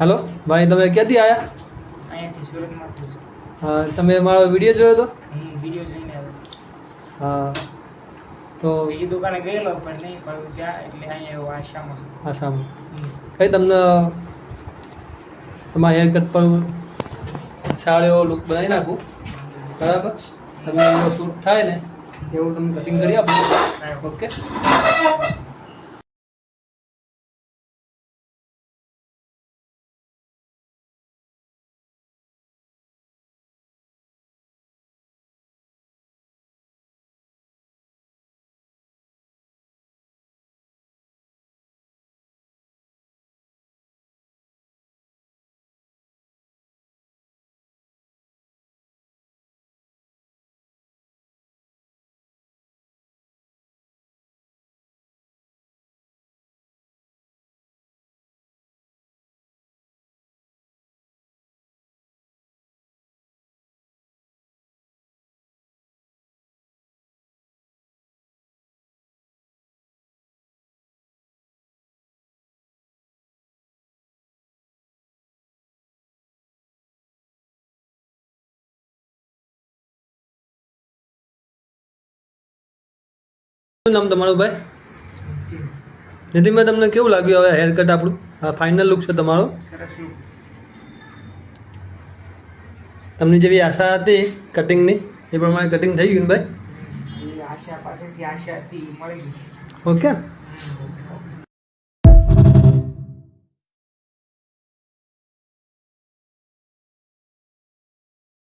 Hello भाई તમે ક્યાંથી આવ્યા? અહીંયાથી સુરતમાંથી છું. હા તમે મારો વિડીયો જોયો હતો? હું વિડીયો જોઈને આવ્યો. હા તો બીજી દુકાને ગયેલો પણ નહીં ફાવ્યું ત્યાં એટલે અહીંયા આવ્યો આશામાં. આસામ કઈ તમને તમારા હેર કટ પર સારો એવો લુક બનાવી નાખું બરાબર. તમે એવો શૂટ થાય ને એવું તમને કટિંગ કરી આપું. ઓકે શું નામ તમારું ભાઈ? નીતિનભાઈ તમને કેવું લાગ્યું હવે હેર કટ આપણું? હા ફાઇનલ લુક છે તમારો. સરસ લુક. તમને જેવી આશા હતી કટિંગની એ પ્રમાણે કટિંગ થઈ ગયું ને ભાઈ? એ આશા પાસેથી આશાથી મળી ગઈ. ઓકે.